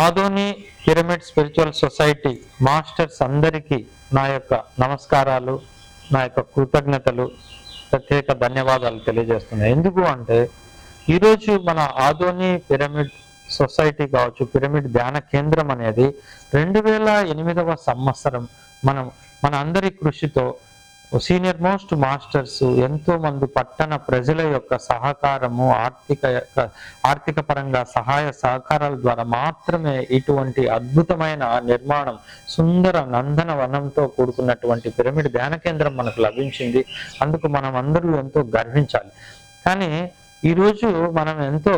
Adoni pyramid spiritual society masters అందరికీ నా యొక్క నమస్కారాలు, నా యొక్క కృతజ్ఞతలు, ప్రత్యేక ధన్యవాదాలు తెలియజేస్తున్నాయి. ఎందుకు అంటే ఈరోజు మన ఆదోని పిరమిడ్ సొసైటీ కావచ్చు, పిరమిడ్ ధ్యాన కేంద్రం అనేది 2008వ సంవత్సరం మన అందరి కృషితో సీనియర్ మోస్ట్ మాస్టర్స్ ఎంతో మంది పట్టణ ప్రజల యొక్క సహకారము, ఆర్థిక పరంగా సహాయ సహకారాల ద్వారా మాత్రమే ఇటువంటి అద్భుతమైన నిర్మాణం, సుందర నందన వనంతో కూడుకున్నటువంటి పిరమిడ్ ధ్యాన కేంద్రం మనకు లభించింది. అందుకు మనం అందరూ ఎంతో గర్వించాలి. కానీ ఈరోజు మనం ఎంతో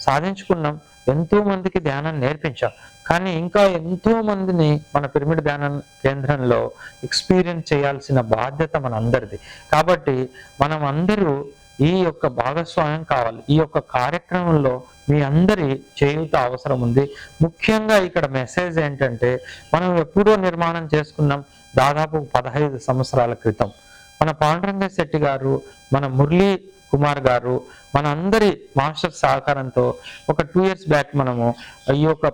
సాధించుకున్నాం, ఎంతో మందికి ధ్యానం నేర్పించాం. కానీ ఇంకా ఎంతో మందిని మన పిరమిడ్ ధ్యాన కేంద్రంలో ఎక్స్పీరియన్స్ చేయాల్సిన బాధ్యత మనందరిది. కాబట్టి మనం అందరూ ఈ యొక్క భాగస్వామ్యం కావాలి. ఈ యొక్క కార్యక్రమంలో మీ అందరి చేయూత అవసరం ఉంది. ముఖ్యంగా ఇక్కడ మెసేజ్ ఏంటంటే, మనం ఎప్పుడో నిర్మాణం చేసుకున్నాం, దాదాపు 15 సంవత్సరాల క్రితం. మన పాండురంగ శెట్టి గారు, మన మురళీ కుమార్ గారు, మన అందరి మాస్టర్ సహకారంతో ఒక 2 years బ్యాక్ మనము ఈ యొక్క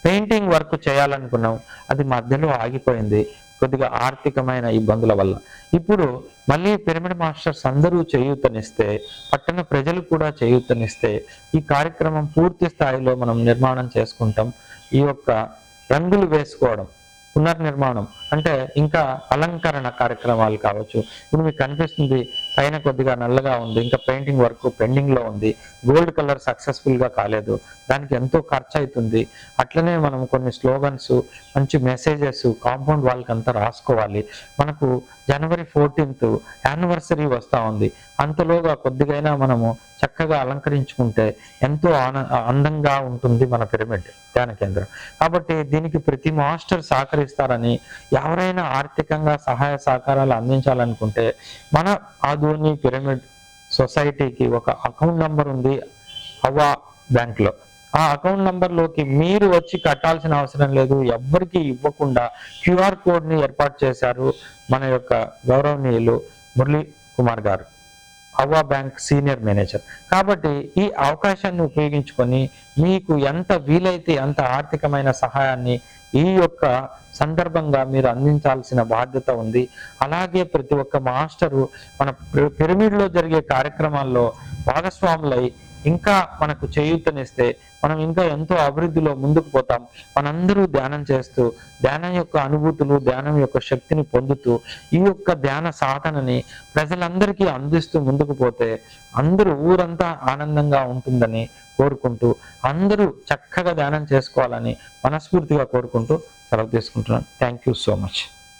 పెయింటింగ్ వర్క్ చేయాలనుకున్నాం. అది మధ్యలో ఆగిపోయింది కొద్దిగా ఆర్థికమైన ఇబ్బందుల వల్ల. ఇప్పుడు మళ్ళీ పిరమిడ్ మాస్టర్స్ అందరూ చేయూతనిస్తే, పట్టణ ప్రజలు కూడా చేయూతనిస్తే ఈ కార్యక్రమం పూర్తి స్థాయిలో మనం నిర్మాణం చేసుకుంటాం. ఈ యొక్క రంగులు వేసుకోవడం, పునర్నిర్మాణం అంటే ఇంకా అలంకరణ కార్యక్రమాలు కావచ్చు. ఇప్పుడు మీకు కనిపిస్తుంది పైన కొద్దిగా నల్లగా ఉంది, ఇంకా పెయింటింగ్ వర్క్ పెండింగ్ లో ఉంది. గోల్డ్ కలర్ సక్సెస్ఫుల్ గా కాలేదు, దానికి ఎంతో ఖర్చు అవుతుంది. అట్లనే మనం కొన్ని స్లోగన్స్, మంచి మెసేజెస్ కాంపౌండ్ వాళ్ళకి అంతా రాసుకోవాలి. మనకు January 14th యానివర్సరీ వస్తూ ఉంది. అంతలోగా కొద్దిగైనా మనము చక్కగా అలంకరించుకుంటే ఎంతో అందంగా ఉంటుంది మన పిరమిడ్ ధ్యాన కేంద్రం. కాబట్టి దీనికి ప్రతి మాస్టర్ సహకరిస్తారని, ఎవరైనా ఆర్థికంగా సహాయ సహకారాలు అందించాలనుకుంటే మన ఆదోని పిరమిడ్ సొసైటీకి ఒక అకౌంట్ నంబర్ ఉంది అవ్వా బ్యాంక్లో. ఆ అకౌంట్ నంబర్లోకి మీరు వచ్చి కట్టాల్సిన అవసరం లేదు. ఎవ్వరికి ఇవ్వకుండా QR కోడ్ని ఏర్పాటు చేశారు మన యొక్క గౌరవనీయులు మురళీ కుమార్ గారు, అవ్వా బ్యాంక్ సీనియర్ మేనేజర్. కాబట్టి ఈ అవకాశాన్ని ఉపయోగించుకొని మీకు ఎంత వీలైతే అంత ఆర్థికమైన సహాయాన్ని ఈ యొక్క సందర్భంగా మీరు అందించాల్సిన బాధ్యత ఉంది. అలాగే ప్రతి ఒక్క మాస్టరు మన పిరమిడ్లో జరిగే కార్యక్రమాల్లో భాగస్వాములై ఇంకా మనకు చేయూతనిస్తే మనం ఇంకా ఎంతో అభివృద్ధిలో ముందుకు పోతాం. మనందరూ ధ్యానం చేస్తూ, ధ్యానం యొక్క అనుభూతులు, ధ్యానం యొక్క శక్తిని పొందుతూ ఈ యొక్క ధ్యాన సాధనని ప్రజలందరికీ అందిస్తూ ముందుకు పోతే అందరూ ఊరంతా ఆనందంగా ఉంటుందని కోరుకుంటూ, అందరూ చక్కగా ధ్యానం చేసుకోవాలని మనస్ఫూర్తిగా కోరుకుంటూ సెలవు తీసుకుంటున్నాను. Thank you so much.